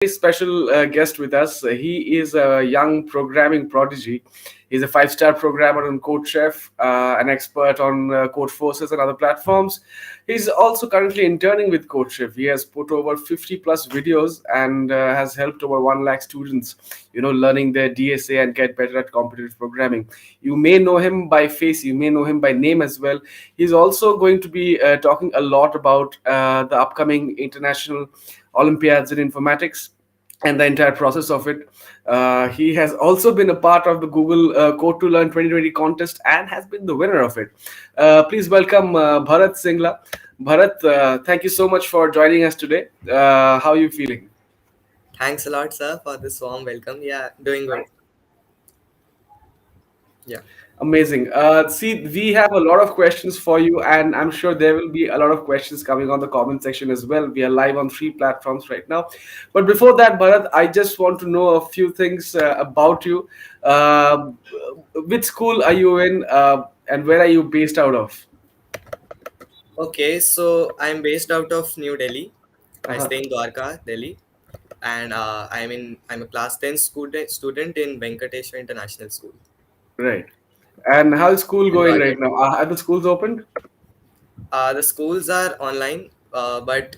very special guest with us. He is a young programming prodigy. He's a five-star programmer on CodeChef, an expert on code forces and other platforms. He's also currently interning with CodeChef. He has put over 50 plus videos and has helped over 1 lakh students, learning their DSA and get better at competitive programming. You may know him by face, you may know him by name as well. He's also going to be talking a lot about the upcoming international Olympiads in informatics and the entire process of it. He has also been a part of the Google Code2Learn 2020 contest and has been the winner of it. Please welcome Bharat Singla. Bharat, thank you so much for joining us today. How are you feeling? Thanks a lot, sir, for this warm welcome. Yeah, doing good. Yeah. Amazing. See, we have a lot of questions for you, and I'm sure there will be a lot of questions coming on the comment section as well. We are live on 3 platforms right now. But before that, Bharat, I just want to know a few things about you. Uh, which school are you in, and where are you based out of? Okay, so I'm based out of New Delhi. I Uh-huh. stay in Dwarka, Delhi, and I'm a class 10 student in Venkateshwar International School Right. And how's school in going Dwarka. right now? Are the schools opened? The schools are online, but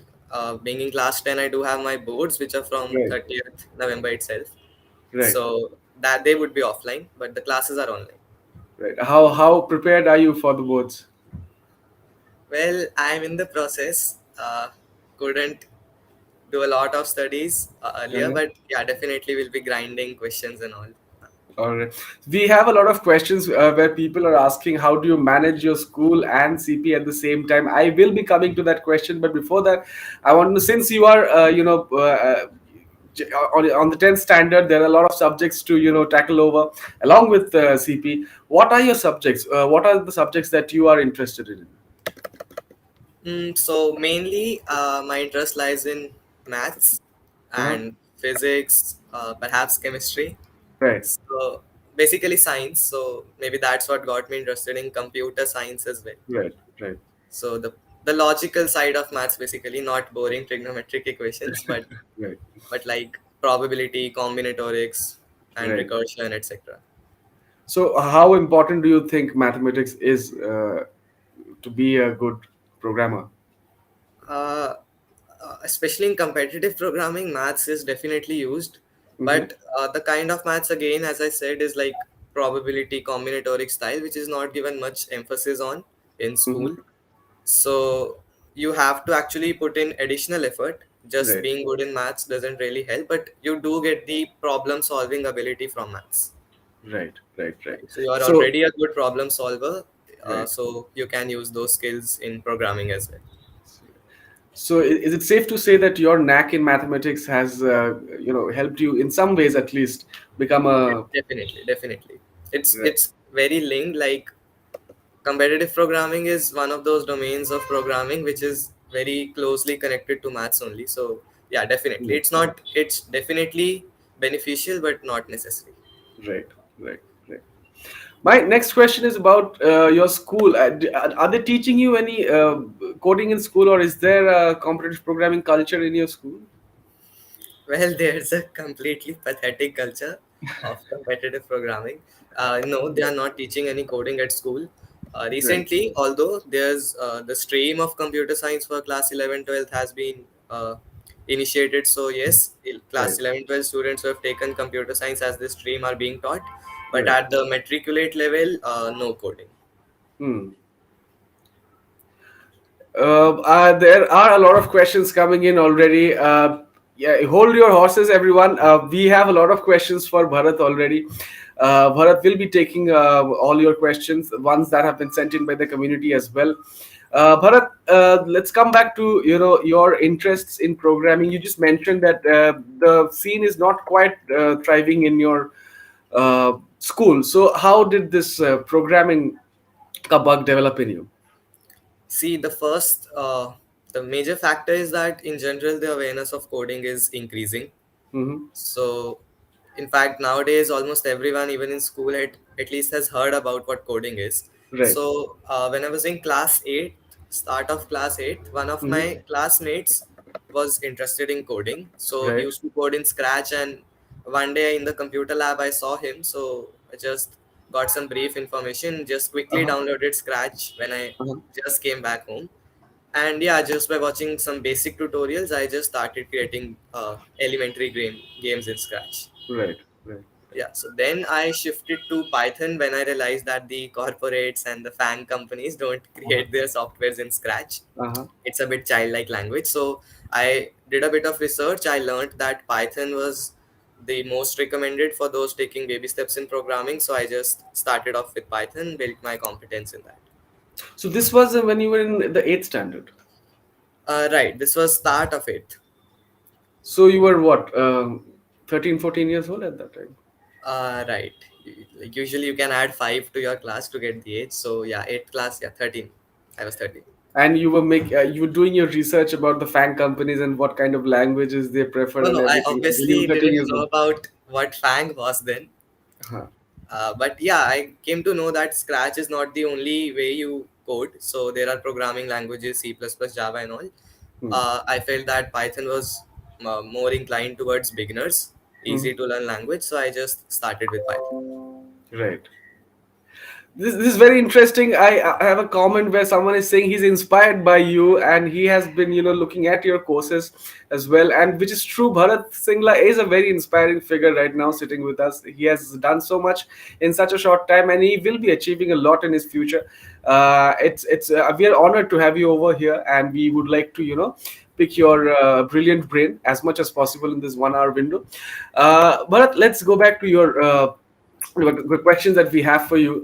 being in class 10, I do have my boards, which are from Right. 30th November itself. Right. So that they would be offline, but the classes are online. Right. How prepared are you for the boards? Well, I'm in the process. Couldn't do a lot of studies earlier, Uh-huh. but yeah, definitely will be grinding questions and all. All right. We have a lot of questions where people are asking, how do you manage your school and CP at the same time? I will be coming to that question, but before that, I want to, since you are, on the 10th standard, there are a lot of subjects to, tackle over along with CP. What are your subjects? What are the subjects that you are interested in? So mainly, my interest lies in maths Uh-huh. and physics, perhaps chemistry. Right, So basically science. So maybe that's what got me interested in computer science as well. right, right, So the logical side of maths, basically not boring trigonometric equations, right, but like probability, combinatorics, and right. recursion, etc. So, how important do you think mathematics is to be a good programmer? Uh, Especially in competitive programming, maths is definitely used, Mm-hmm. but the kind of maths, again, as I said, is like probability combinatoric style, which is not given much emphasis on in school. Mm-hmm. So you have to actually put in additional effort. Just Right, being good in maths doesn't really help, but you do get the problem solving ability from maths. right, right, right. Right? So you are So, already a good problem solver, right. so you can use those skills in programming as well. So, is it safe to say that your knack in mathematics has, helped you in some ways at least become a Definitely. It's right, it's very linked. Like competitive programming is one of those domains of programming which is very closely connected to maths only. So yeah, definitely. It's definitely beneficial but not necessary. right, right, right. My next question is about your school. Are they teaching you any coding in school, or is there a competitive programming culture in your school? Well, there's a completely pathetic culture of competitive programming. No, they are not teaching any coding at school. Right, Recently, although there's the stream of computer science for class 11, 12 has been initiated. So, yes, right, class 11, 12 students who have taken computer science as the stream are being taught. But right. at the matriculate level, no coding. Hmm. There are a lot of questions coming in already. Yeah, hold your horses, everyone. We have a lot of questions for Bharat already. Bharat will be taking all your questions, the ones that have been sent in by the community as well. Bharat, let's come back to your interests in programming. You just mentioned that the scene is not quite thriving in your school. So, how did this programming bug develop in you? See, the major factor is that in general, the awareness of coding is increasing. Hmm. So, in fact, nowadays almost everyone, even in school, at least has heard about what coding is. Right. So, when I was in class 8, start of class 8, one of Hmm. my classmates was interested in coding, so he Right. used to code in Scratch. And one day in the computer lab, I saw him, so I just got some brief information, just quickly Uh-huh. downloaded Scratch when I Uh-huh. just came back home. And yeah, just by watching some basic tutorials, I just started creating elementary games in Scratch. Right. Right. Yeah, so then I shifted to Python when I realized that the corporates and the FANG companies don't Uh-huh. create their softwares in Scratch. Uh-huh. It's a bit childlike language. So I did a bit of research. I learned that Python was the most recommended for those taking baby steps in programming. So I just started off with Python, built my competence in that. So this was when you were in the eighth standard. Right, this was start of it. So you were what, 13, 14 years old at that time? Right. Like usually you can add 5 to your class to get the age. So yeah, 8th class, yeah, 13. I was 13. And you were doing your research about the FANG companies and what kind of languages they prefer No, and no, I everything when you were obviously 13 didn't years know old. about what FANG was then. Huh. But yeah, I came to know that Scratch is not the only way you code. So there are programming languages, C++, Java, and all. Hmm. I felt that Python was more inclined towards beginners, Hmm. easy to learn language. So I just started with Python. Right. This is very interesting. I have a comment where someone is saying he's inspired by you and he has been, looking at your courses as well. And which is true. Bharat Singla is a very inspiring figure right now sitting with us. He has done so much in such a short time and he will be achieving a lot in his future. It's we are honored to have you over here and we would like to, pick your brilliant brain as much as possible in this 1 hour window. Bharat, let's go back to your the questions that we have for you.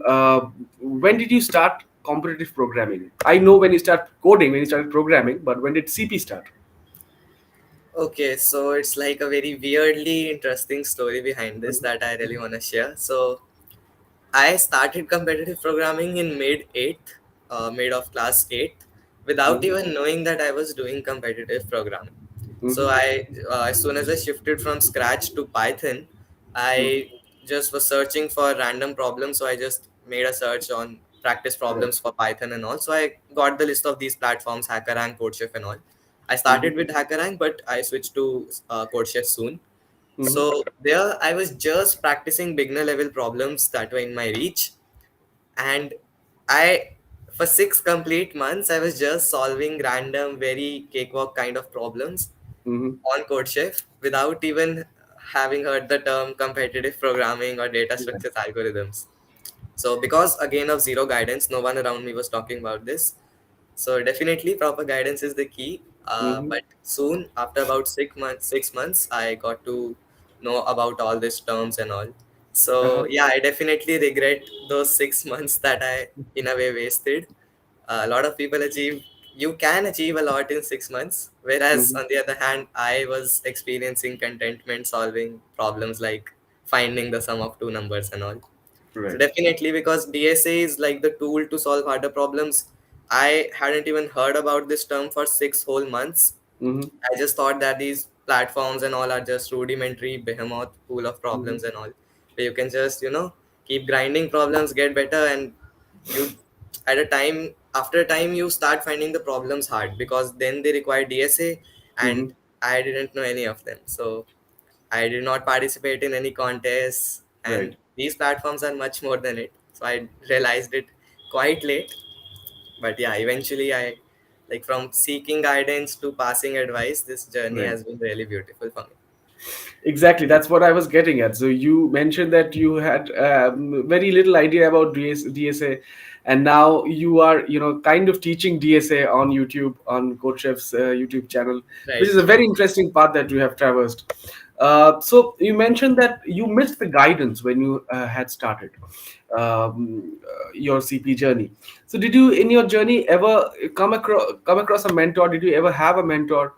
When did you start competitive programming? I know when you start coding, when you started programming, but when did CP start? Okay, so it's like a very weirdly interesting story behind this that I really want to share. So I started competitive programming in mid of class 8th, without Mhm. even knowing that I was doing competitive programming. So Mhm. as soon as I shifted from Scratch to Python, Mhm. I just was searching for random problems. So I just made a search on practice Right. problems for Python and all. So I got the list of these platforms, HackerRank, CodeChef, and all. I Mhm. started with HackerRank, but I switched to CodeChef soon. Mhm. So there, I was just practicing beginner level problems that were in my reach, and I, for 6 complete months, I was just solving random, very cakewalk kind of problems Mhm. on CodeChef without even having heard the term competitive programming or data Yeah. structures algorithms. So because again of zero guidance, no one around me was talking about this. So definitely proper guidance is the key. Mhm. But soon, after about 6 months, I got to know about all these terms and all. So Uh-huh. yeah, I definitely regret those 6 months that I in a way wasted. A lot of people achieve, you can achieve a lot in 6 months, whereas Mhm. on the other hand, I was experiencing contentment solving problems like finding the sum of two numbers and all. So Right. definitely, because DSA is like the tool to solve harder problems. I hadn't even heard about this term for 6 whole months. Mhm. I just thought that these platforms and all are just rudimentary behemoth pool of Mhm. problems and all, where you can just keep grinding problems, get better, and you at a time after a time you start finding the problems hard because then they require DSA, and Mhm. I didn't know any of them. So I did not participate in any contests, and Right. these platforms are much more than it. So I realized it quite late. But yeah, eventually I, like, from seeking guidance to passing advice, this journey Right. has been really beautiful for me. Exactly, that's what I was getting at. So you mentioned that you had very little idea about DSA, and now you are, kind of teaching DSA on YouTube, on CodeChef's YouTube channel, which Right. is a very interesting path that you have traversed. So you mentioned that you missed the guidance when you had started your CP journey. So did you, in your journey, ever come across a mentor? Did you ever have a mentor?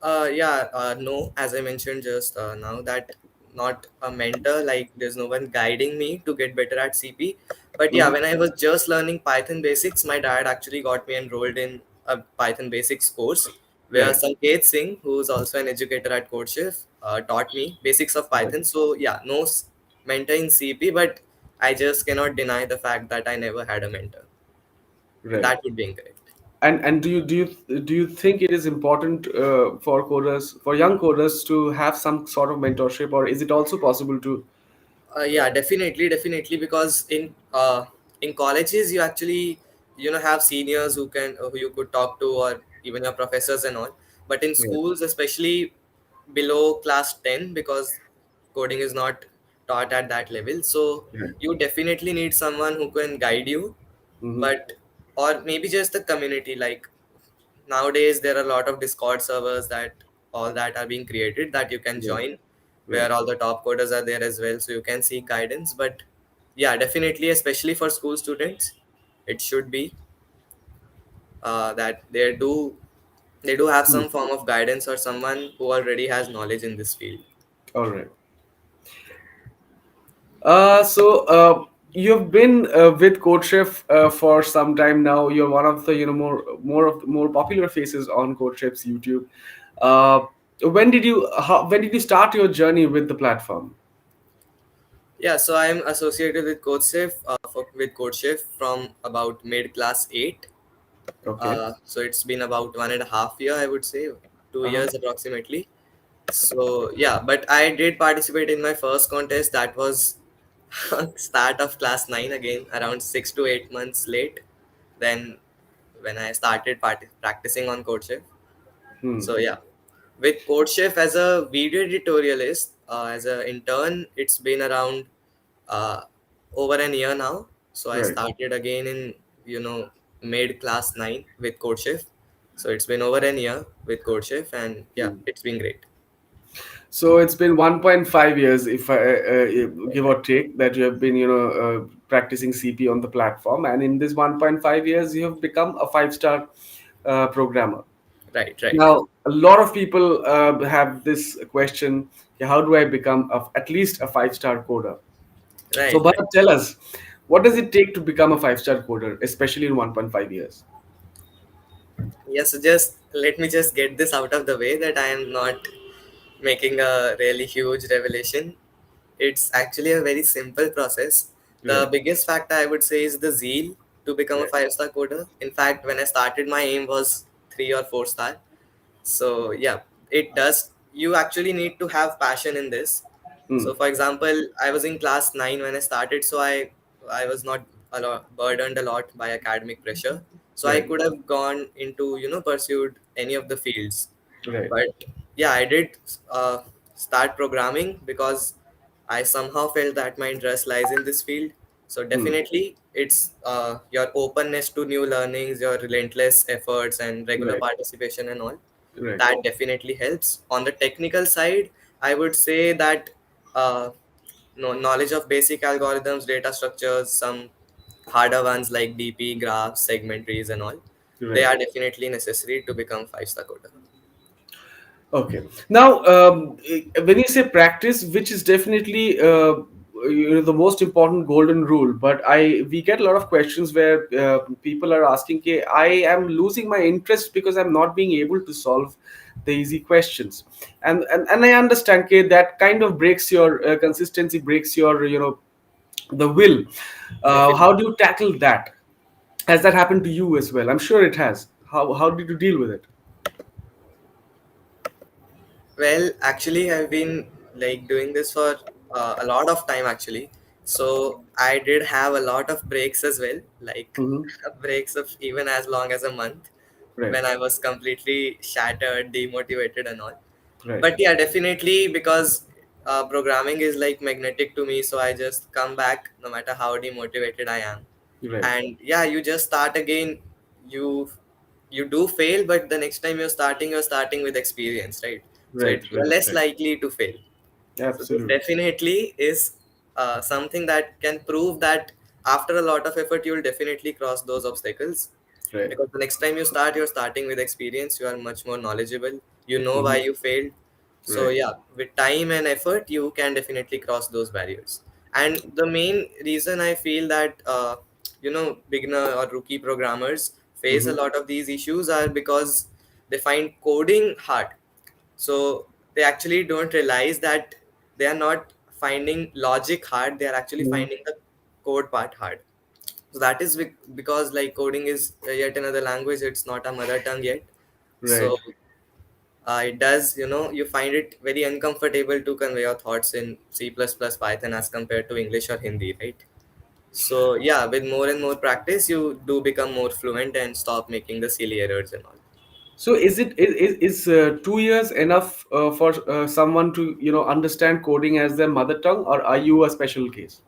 Yeah, no, as I mentioned just now, that not a mentor, like there's no one guiding me to get better at CP. But yeah, Hmm. when I was just learning Python basics, my dad actually got me enrolled in a Python basics course where Right. Sanket Singh, who's also an educator at CodeChef, taught me basics of Right. Python. So yeah, no mentor in CP, but I just cannot deny the fact that I never had a mentor. Right. That would be incorrect. And do you think it is important for coders, for young coders, to have some sort of mentorship, or is it also possible to? Yeah, definitely, because in colleges you actually have seniors who you could talk to, or even your professors and all. But in Right. schools, especially below class 10, because coding is not taught at that level, so Right. you definitely need someone who can guide you. Mm-hmm. But or maybe just the community, like nowadays there are a lot of Discord servers that all that are being created that you can Right. join, Right. where all the top coders are there as well, so you can seek guidance. But yeah, definitely, especially for school students, it should be that they do have Hmm. some form of guidance or someone who already has knowledge in this field. All right. So you've been with CodeChef for some time now. You're one of the more popular faces on CodeChef's YouTube. Uh, when did you start your journey with the platform? Yeah, so I'm associated with CodeChef with CodeChef from about mid class 8. Okay. So it's been about 1.5 year, I would say, two Uh-huh. years approximately. So yeah, but I did participate in my first contest. That was start of class 9 again, around 6 to 8 months late. Then when I started practicing on CodeChef. Hmm. So yeah, with CodeChef as a video editorialist, as an intern, it's been around uh, over an year now. So I Right. started again in mid class 9 with CodeChef. So it's been over an year with CodeChef, and yeah, Hmm. it's been great. So it's been 1.5 years, if I give or take, that you have been, practicing CP on the platform, and in this 1.5 years, you have become a five-star programmer. Right, right, Now, a lot of people have this question: okay, how do I become at least a five-star coder? So, right, right. Bharat, tell us, what does it take to become a five-star coder, especially in 1.5 years? Yes, so just let me just get this out of the way that I am not making a really huge revelation. It's actually a very simple process. The Right, biggest factor I would say is the zeal to become a right. five-star coder. In fact, when I started, my aim was 3 or 4 star. So yeah, it does. You actually need to have passion in this. Hmm. So for example, I was in class 9 when I started, so I was not burdened a lot by academic pressure. So I Right, could have gone into pursued any of the fields. right. But yeah, I did uh, start programming because I somehow felt that my interest lies in this field. So Hmm. definitely, it's your openness to new learnings, your relentless efforts, and regular Right, participation and all. right. That definitely helps. On the technical side, I would say that uh, knowledge of basic algorithms, data structures, some harder ones like DP, graphs, segment trees, and all, they Right. are definitely necessary to become five-star coder. Okay. Now, when you say practice, which is definitely the most important golden rule, but we get a lot of questions where people are asking, "Okay, I am losing my interest because I'm not being able to solve the easy questions," and I understand, okay, that kind of breaks your consistency, breaks your the will. How Definitely. do you tackle that? Has that happened to you as well? I'm sure it has. How did you deal with it? Well, actually, I've been like doing this for a lot of time actually. So I did have a lot of breaks as well, like Hmm. breaks of even as long as a month Right. when I was completely shattered, demotivated, and all. Right. But yeah, definitely because programming is like magnetic to me, so I just come back no matter how demotivated I am. Right. And yeah, you just start again. You you do fail, but the next time you're starting with experience, right? So Right, you're right, less right. likely to fail. So this Absolutely. definitely is something that can prove that after a lot of effort you'll definitely cross those obstacles, Right. because the next time you start, you're starting with experience, you are much more knowledgeable, you know why Hmm. you failed. So Right. yeah, with time and effort you can definitely cross those barriers. And the main reason I feel that beginner or rookie programmers face a Hmm. lot of these issues are because they find coding hard. So they actually don't realize that they are not finding logic hard, they are actually Hmm. finding the code part hard. So that is because like coding is yet another language. It's not a mother tongue yet. Right. So it does, you find it very uncomfortable to convey your thoughts in C++, Python as compared to English or Hindi, right? So yeah, with more and more practice, you do become more fluent and stop making the silly errors and all. So is 2 years enough for someone to understand coding as their mother tongue, or are you a special case?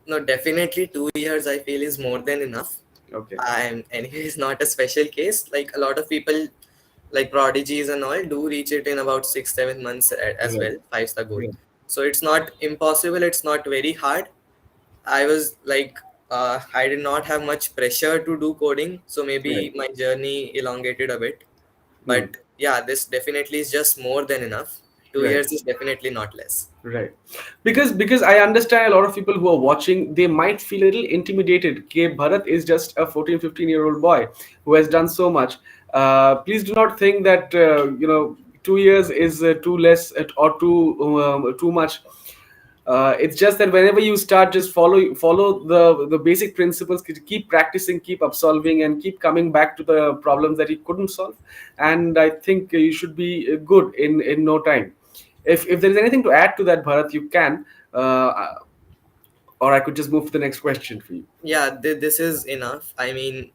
No, definitely 2 years I feel is more than enough. Okay. And anyway, it's not a special case. Like a lot of people, like prodigies and all, do reach it in about 6 7 months as Right. well, 5 star goal. Right. So it's not impossible. It's not very hard. I was like, I did not have much pressure to do coding, so Right. maybe my journey elongated a bit. Hmm. But yeah, this definitely is just more than enough. two Right. years is definitely not less. Right. Because I understand a lot of people who are watching, they might feel a little intimidated. Okay, Bharat is just a 14, 15-year-old boy who has done so much. Please do not think that 2 years is too less or too much. It's just that whenever you start, just follow the basic principles. Keep practicing, keep solving, and keep coming back to the problems that you couldn't solve. And I think you should be good in no time. If there is anything to add to that, Bharat, you can, or I could just move to the next question for you. Yeah, this is enough. I mean,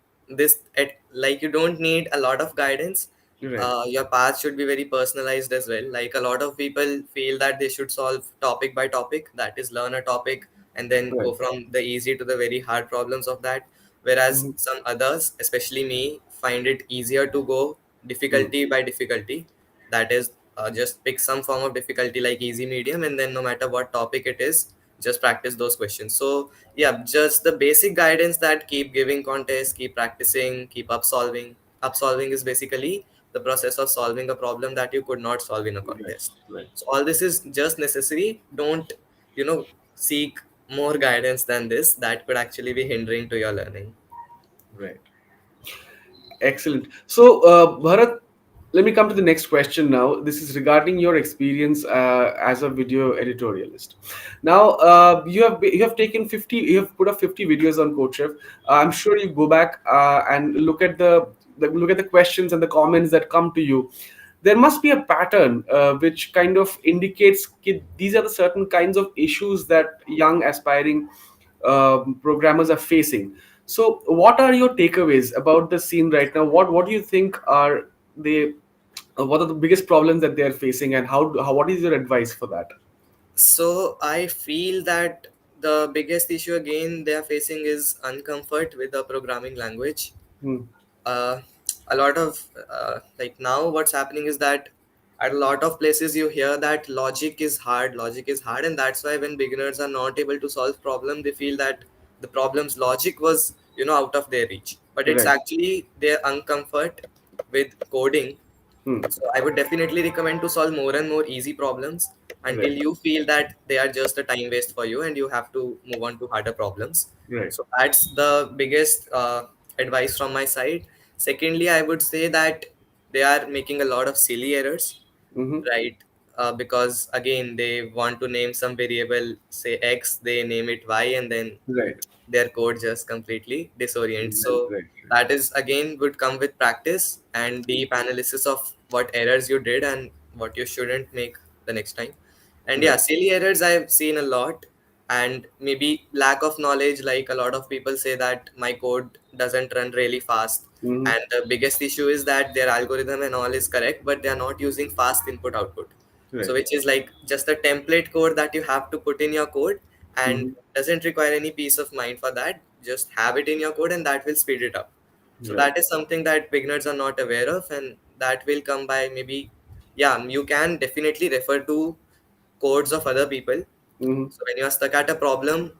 like you don't need a lot of guidance. Right. Your path should be very personalized as well. Like a lot of people feel that they should solve topic by topic, that is learn a topic and then Right. go from the easy to the very hard problems of that, whereas Mm-hmm. some others, especially me, find it easier to go Mm-hmm. difficulty by difficulty. That is, just pick some form of difficulty like easy, medium, and then no matter what topic it is, just practice those questions. So yeah, just the basic guidance that keep giving contests, keep practicing, keep up solving. Up solving is basically the process of solving a problem that you could not solve in a Right. contest. Right. So all this is just necessary. Don't, seek more guidance than this that could actually be hindering to your learning. Right. Excellent. So, Bharat, let me come to the next question now. This is regarding your experience as a video editorialist. Now, you have taken 50, you have put up 50 videos on CodeChef. I'm sure you go back and look at the questions and the comments that come to you. There must be a pattern which kind of indicates these are the certain kinds of issues that young aspiring programmers are facing. So, what are your takeaways about the scene right now? What do you think are they? What are the biggest problems that they are facing, and how what is your advice for that? So I feel that the biggest issue again they are facing is uncomfort with the programming language. Hmm. uh, a lot of like now what's happening is that at a lot of places you hear that logic is hard, and that's why when beginners are not able to solve problem, they feel that the problem's logic was out of their reach, but it's Right. actually their uncomfort with coding. Hmm. So I would definitely recommend to solve more and more easy problems until Right. you feel that they are just a time waste for you and you have to move on to harder problems. Right. So that's the biggest advice from my side. Secondly, I would say that they are making a lot of silly errors, Mm-hmm. right? Because again, they want to name some variable, say X, they name it Y, and then Right. their code just completely disorients. Right. So Right. that is again would come with practice and deep analysis of what errors you did and what you shouldn't make the next time. And yeah, Right. silly errors I've seen a lot, and maybe lack of knowledge. Like a lot of people say that my code doesn't run really fast, Mm-hmm. and the biggest issue is that their algorithm and all is correct, but they are not using fast input output. So Right. which is like just a template code that you have to put in your code, and Mm-hmm. doesn't require any peace of mind for that. Just have it in your code and that will speed it up. So Right. that is something that beginners are not aware of, and that will come by maybe, yeah, you can definitely refer to codes of other people. Mm-hmm. So when you are stuck at a problem,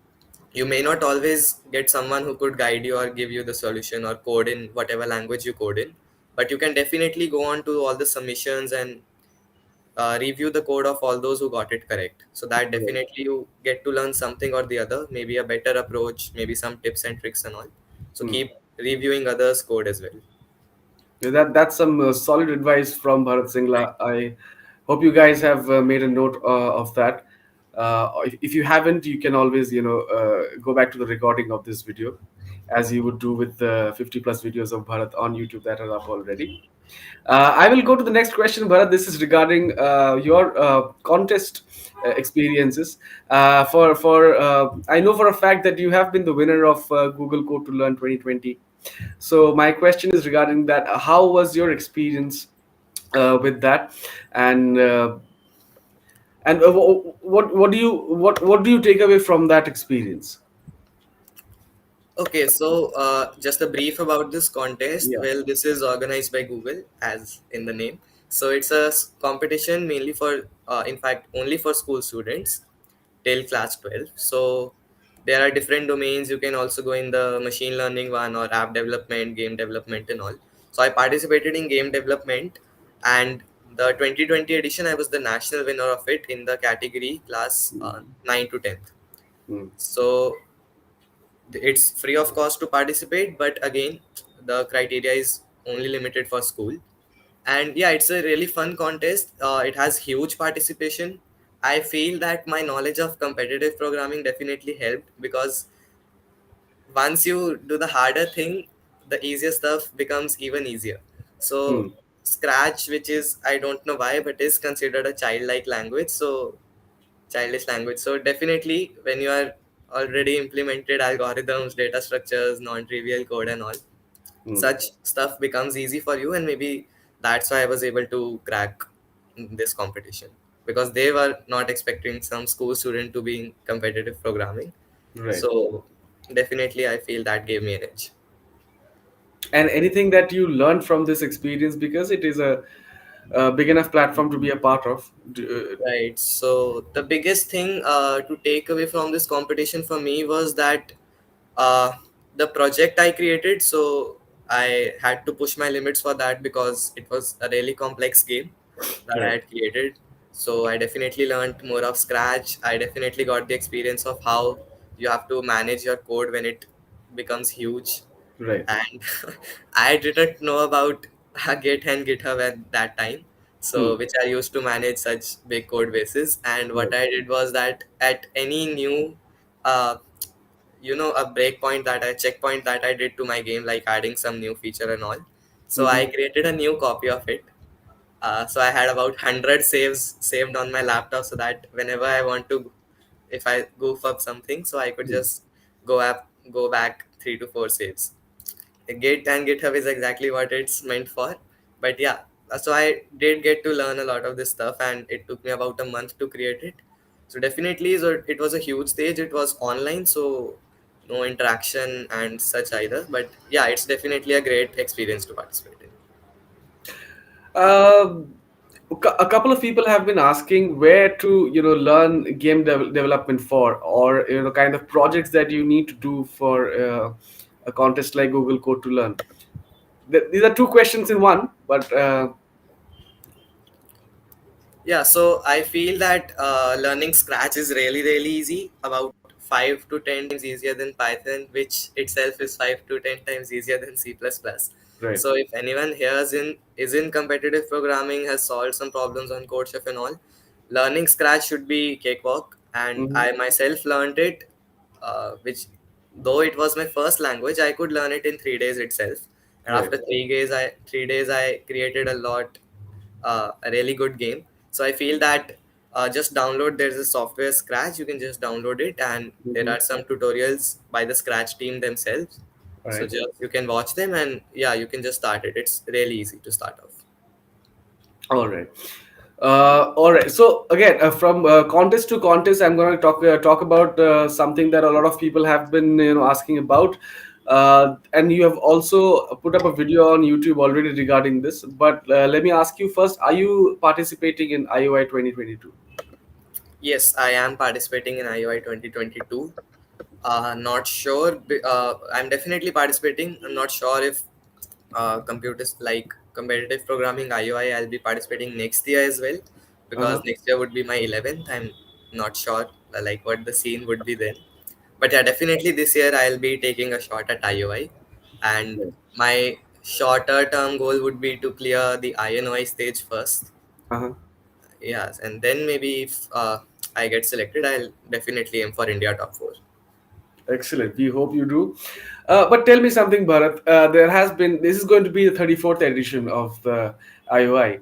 you may not always get someone who could guide you or give you the solution or code in whatever language you code in, but you can definitely go on to all the submissions and review the code of all those who got it correct. So that Right. definitely you get to learn something or the other, maybe a better approach, maybe some tips and tricks and all. So Hmm. keep reviewing others' code as well. Yeah, that's some solid advice from Bharat Singla. I hope you guys have made a note of that. If you haven't, you can always go back to the recording of this video. as you would do with the 50 plus videos of Bharat on YouTube that are up already. I will go to the next question, Bharat. This is regarding your contest experiences. I know for a fact that you have been the winner of Google Code to Learn 2020. So my question is regarding that. How was your experience with that? And what do you take away from that experience? Okay, so just a brief about this contest. Yeah. Well, this is organized by Google, as in the name. So it's a competition mainly for, in fact, only for school students till class 12. So there are different domains. You can also go in the machine learning one or app development, game development, and all. So I participated in game development, and the 2020 edition, I was the national winner of it in the category class 9 to 10th. Mm, So it's free of cost to participate, but again the criteria is only limited for school. And yeah, it's a really fun contest. It has huge participation. I feel that my knowledge of competitive programming definitely helped, because once you do the harder thing, the easier stuff becomes even easier. So mm, scratch, which is, I don't know why, but is considered a childlike language, so childish language. So definitely, when you are already implemented algorithms, data structures, non-trivial code, and all, mm. such stuff becomes easy for you. And maybe that's why I was able to crack this competition, because they were not expecting some school student to be in competitive programming. Right. So definitely, I feel that gave me an edge. And anything that you learned from this experience, because it is a big enough platform to be a part of. Right. So the biggest thing to take away from this competition for me was that uh, the project I created. So I had to push my limits for that, because it was a really complex game that I Right. had created. So I definitely learned more of scratch. I definitely got the experience of how you have to manage your code when it becomes huge. Right. And I didn't know about Git and GitHub at that time, Hmm. so which I used to manage such big code bases. And what Right. I did was that at any new uh, a breakpoint that I checkpoint that I did to my game, like adding some new feature and all, so Mm-hmm. I created a new copy of it. So I had about 100 saves saved on my laptop, so that whenever I want to, if I goof up something, so I could just go back 3 to 4 saves. Git and GitHub is exactly what it's meant for. But yeah, so I did get to learn a lot of this stuff, and it took me about a month to create it. So definitely, so it was a huge stage. It was online, so no interaction and such either. But yeah, it's definitely a great experience to participate in. Um, a couple of people have been asking where to, learn game development for, or kind of projects that you need to do for a contest like Google Code to Learn. These are two questions in one, but Yeah, so I feel that learning Scratch is really, really easy, about 5 to 10 times easier than Python, which itself is 5 to 10 times easier than C++. right. So if anyone here is in competitive programming, has solved some problems on CodeChef and all, learning Scratch should be cakewalk. And Hmm. I myself learned it, which, though it was my first language, I could learn it in 3 days itself. And Right. after 3 days, I created a really good game. So I feel that just download. There's a software Scratch. You can just download it, and there Hmm. are some tutorials by the Scratch team themselves. All So right. just you can watch them, and yeah, you can just start it. It's really easy to start off. All right. All right. So again, from contest to contest, I'm going to talk about something that a lot of people have been asking about, and you have also put up a video on YouTube already regarding this. But let me ask you first: are you participating in IOI 2022? Yes, I am participating in IOI 2022. Not sure. I'm definitely participating. I'm not sure if computers like competitive programming IOI, I'll be participating next year as well, Uh because huh. next year would be my 11th. I'm not sure like what the scene would be then. But yeah, definitely this year I'll be taking a shot at IOI. And my shorter term goal would be to clear the INOI stage first. Uh huh. Yes, and then maybe if I get selected, I'll definitely aim for India top 4. Excellent. We hope you do. But tell me something, Bharat. There has been, this is going to be the 34th edition of the IOI.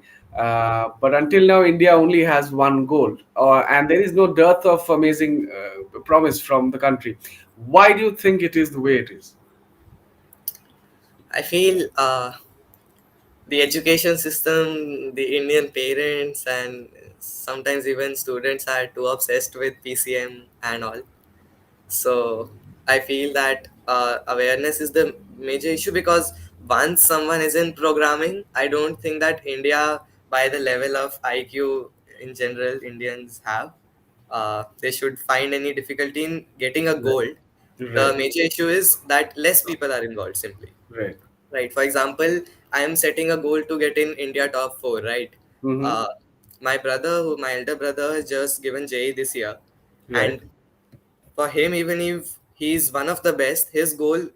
But until now, India only has one gold, and there is no dearth of amazing promise from the country. Why do you think it is the way it is? I feel the education system, the Indian parents, and sometimes even students are too obsessed with PCM and all. So I feel that awareness is the major issue, because once someone is in programming, I don't think that India, by the level of IQ in general Indians have, they should find any difficulty in getting a Right, gold. The right, major issue is that less people are involved simply. right. Right. For example, I am setting a goal to get in India top four. Right. Mm-hmm. Uh, my elder brother, has just given JE this year, Right, and for him, even if he's one of the best, his goal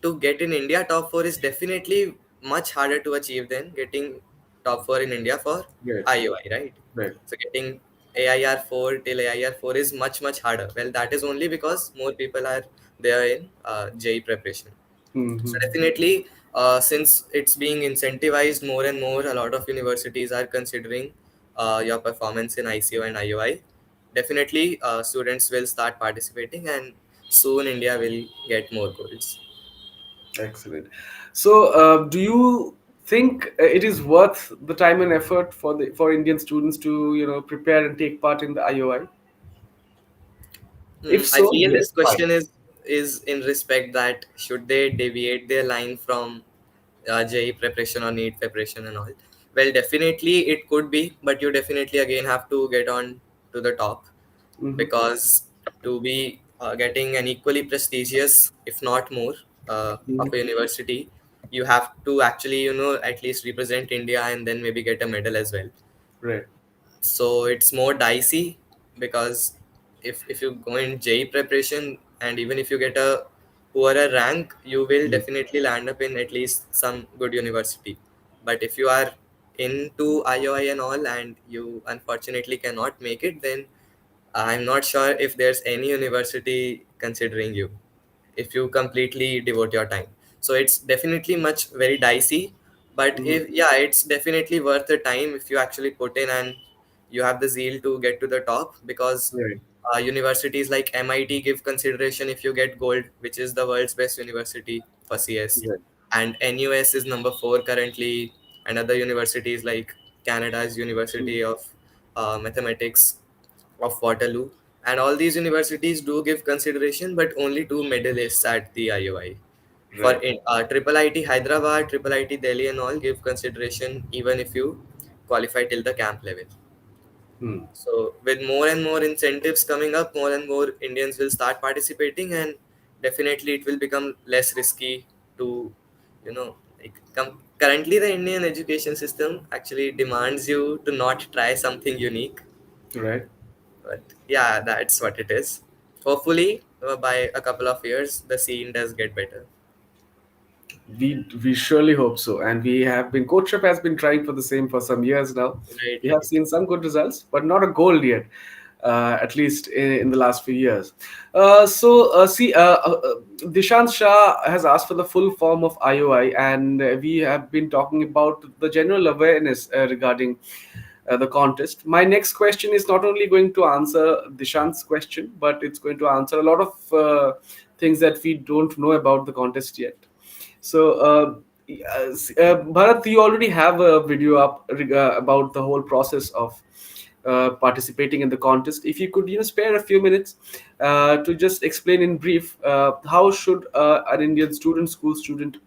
to get in India top four is definitely much harder to achieve than getting top four in India for right, IOI, right? right. So getting AIR 4 till AIR 4 is much much harder. Well, that is only because more people are there in JE preparation. So Mm-hmm. definitely, since it's being incentivized more and more, a lot of universities are considering your performance in ICO and IOI. Definitely, students will start participating, and soon India will get more golds. Excellent. So, do you think it is worth the time and effort for the for Indian students to prepare and take part in the IOI? If I so, feel yes, this why? question is in respect that should they deviate their line from JE preparation or NEET preparation and all. Well, definitely it could be, but you definitely again have to get on to the top, Mm-hmm. because to be getting an equally prestigious, if not more, of Hmm. a university, you have to actually at least represent India and then maybe get a medal as well. Right. So it's more dicey, because if you go in JE preparation and even if you get a poorer rank, you will Mm. definitely land up in at least some good university. But if you are into IOI and all and you unfortunately cannot make it, then I'm not sure if there's any university considering you if you completely devote your time. So it's definitely much very dicey, but Mhm. if yeah, it's definitely worth the time if you actually put in and you have the zeal to get to the top, because Right. universities like MIT give consideration if you get gold, which is the world's best university for CS, Right. and NUS is number 4 currently, and other universities like Canada's University Mm. of Mathematics of Waterloo, and all these universities do give consideration, but only to medalists at the IOI. For Right. Triple IT Hyderabad, Triple IT Delhi, and all give consideration even if you qualify till the camp level. Hmm. So, with more and more incentives coming up, more and more Indians will start participating, and definitely it will become less risky to, currently the Indian education system actually demands you to not try something unique. Right. But yeah, that's what it is. Hopefully, by a couple of years, the scene does get better. We surely hope so, and we have been. CodeChef has been trying for the same for some years now. Right, We have right. seen some good results, but not a gold yet. At least in the last few years. Dishant Shah has asked for the full form of IOI, and we have been talking about the general awareness regarding the contest. My next question is not only going to answer Dishant's question, but it's going to answer a lot of things that we don't know about the contest yet. So, Bharat, you already have a video up about the whole process of participating in the contest. If you could, spare a few minutes to just explain in brief how should an Indian student, school student,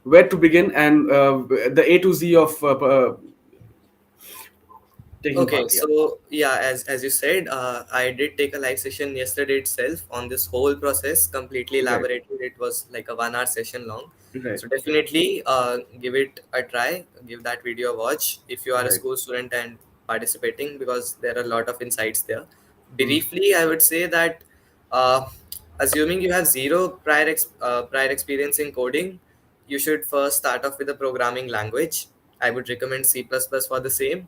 where to begin, and the A to Z of taking Okay, part here. so yeah, as you said, I did take a live session yesterday itself on this whole process, completely Right, elaborated. It was like a 1 hour session long. right, So definitely give it a try, give that video a watch if you are a right. school student and participating, because there are a lot of insights there. Mm. Briefly, I would say that uh, assuming you have zero prior experience in coding, you should first start off with a programming language. I would recommend C++ for the same,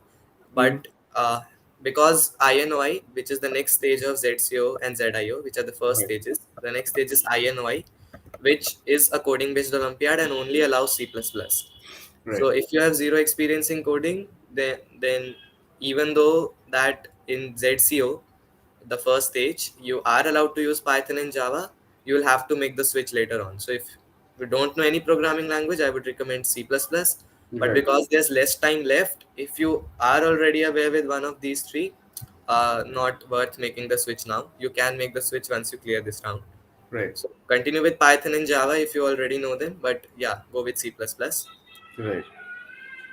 Mm. but uh, because INOI, which is the next stage of ZCO and ZIO, which are the first Right. stages. The next stage is INOI, which is a coding based Olympiad and only allows C++. Right. So if you have zero experience in coding, then even though that in ZCO, the first stage, you are allowed to use Python and Java, you will have to make the switch later on. So if you don't know any programming language, I would recommend C++. But Right. because there's less time left, if you are already aware with one of these three, not worth making the switch now. You can make the switch once you clear this round. Right. So continue with Python and Java if you already know them, but yeah, go with C++. Right.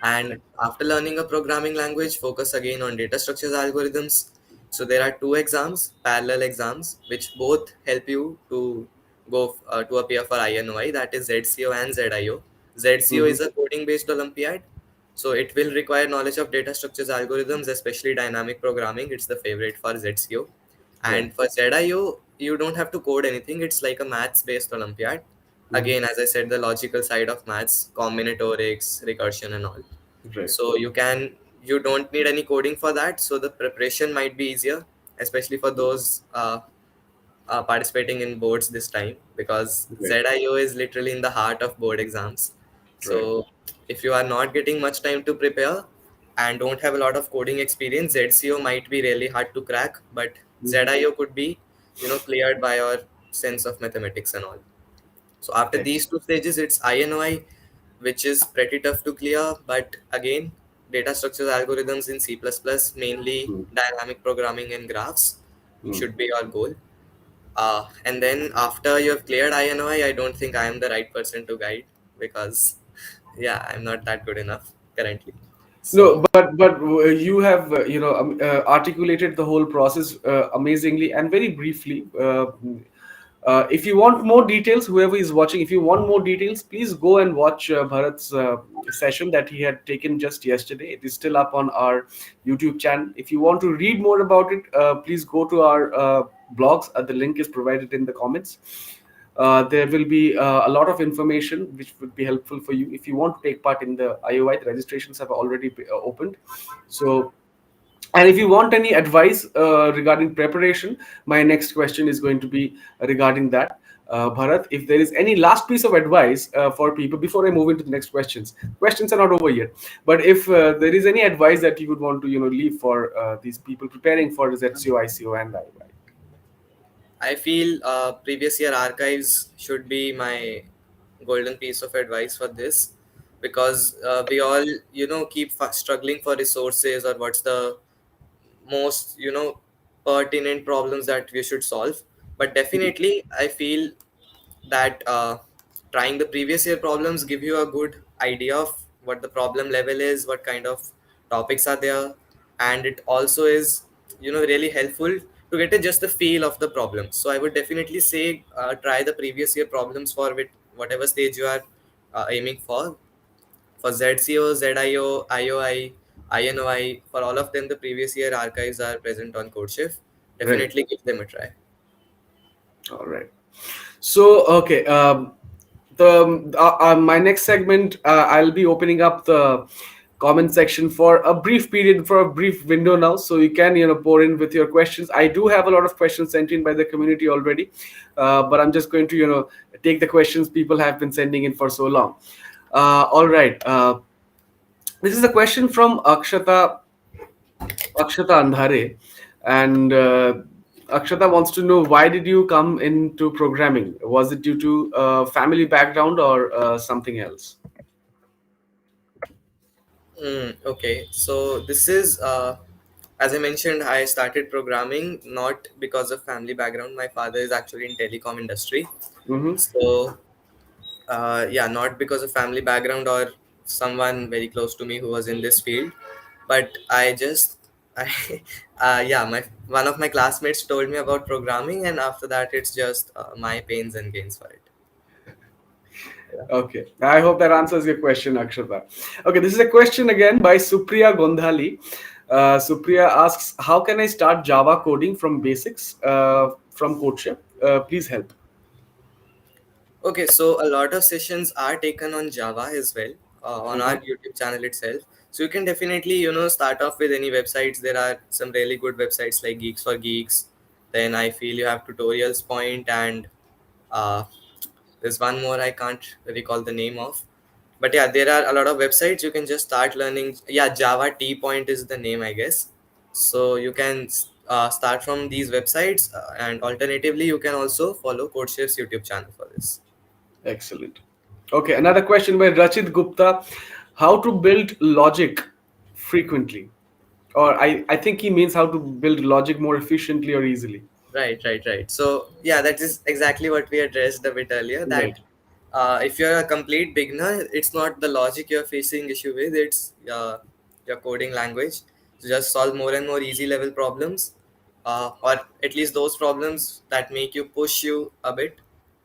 And after learning a programming language, focus again on data structures algorithms. So there are two exams, parallel exams, which both help you to go to appear for INOI, that is ZCO and ZIO. ZCO Mm-hmm. is a coding based Olympiad. So it will require knowledge of data structures algorithms, especially dynamic programming. It's the favorite for ZCO. Right. And for ZIO, you don't have to code anything. It's like a maths based Olympiad. Mm-hmm. Again, as I said, the logical side of maths, combinatorics, recursion, and all. Right. So you don't need any coding for that. So the preparation might be easier, especially for those participating in boards this time, because Right. ZIO is literally in the heart of board exams. Right. So if you are not getting much time to prepare and don't have a lot of coding experience, ZCO might be really hard to crack, but Mm-hmm. ZIO could be, cleared by your sense of mathematics and all. So after these two stages, it's INOI, which is pretty tough to clear. But again, data structures algorithms in C++, mainly Mm-hmm. dynamic programming and graphs, Mm. should be your goal. And then after you have cleared INOI, I don't think I am the right person to guide, because, yeah, I'm not that good enough currently. No, So but you have articulated the whole process amazingly and very briefly. If you want more details, whoever is watching, if you want more details, please go and watch Bharat's session that he had taken just yesterday. It is still up on our YouTube channel. If you want to read more about it, please go to our blogs. The link is provided in the comments. There will be a lot of information which would be helpful for you if you want to take part in the IOI. The registrations have already opened. So, and if you want any advice regarding preparation, my next question is going to be regarding that. Bharat, if there is any last piece of advice for people before I move into the next questions, questions are not over yet. But if there is any advice that you would want to, leave for these people preparing for ZCO, ICO, and IOI. I feel previous year archives should be my golden piece of advice for this, because we all keep struggling for resources, or what's the most pertinent problems that we should solve. But definitely I feel that trying the previous year problems give you a good idea of what the problem level is, what kind of topics are there, and it also is really helpful to get just the feel of the problem. So I would definitely say try the previous year problems for whatever stage you are aiming for ZCO, ZIO, IOI, INOI. For all of them, the previous year archives are present on CodeChef. Right. Definitely give them a try. All right. So, okay. The my next segment, I'll be opening up the comment section for a brief period, for a brief window now, so you can pour in with your questions. I do have a lot of questions sent in by the community already, but I'm just going to take the questions people have been sending in for so long. All right. This is a question from Akshata Andhare, and Akshata wants to know, why did you come into programming? Was it due to family background or something else? Okay, so this is, as I mentioned, I started programming not because of family background. My father is actually in telecom industry, Mm-hmm. so yeah, not because of family background or someone very close to me who was in this field, but I just, I, yeah, my one of my classmates told me about programming, and after that, it's just my pains and gains for it. Yeah. Okay, I hope that answers your question, Akshata. Okay, this is a question again by Supriya Gondhali. Supriya asks, how can I start Java coding from basics from CodeChef? Please help. Okay, so a lot of sessions are taken on Java as well, on our Uh-huh. YouTube channel itself. So you can definitely, start off with any websites. There are some really good websites like Geeks for Geeks. Then I feel you have Tutorials Point, and uh, there's one more I can't recall the name of. But yeah, there are a lot of websites you can just start learning. Yeah, Java T Point is the name, I guess. So you can start from these websites, and alternatively, you can also follow CodeChef's YouTube channel for this. Excellent. Okay, another question by Rachit Gupta. How to build logic frequently? Or I think he means how to build logic more efficiently or easily. Right. So yeah, that is exactly what we addressed a bit earlier. Right. That if you're a complete beginner, it's not the logic you're facing issue with. It's your coding language. So just solve more and more easy level problems, or at least those problems that make you push you a bit.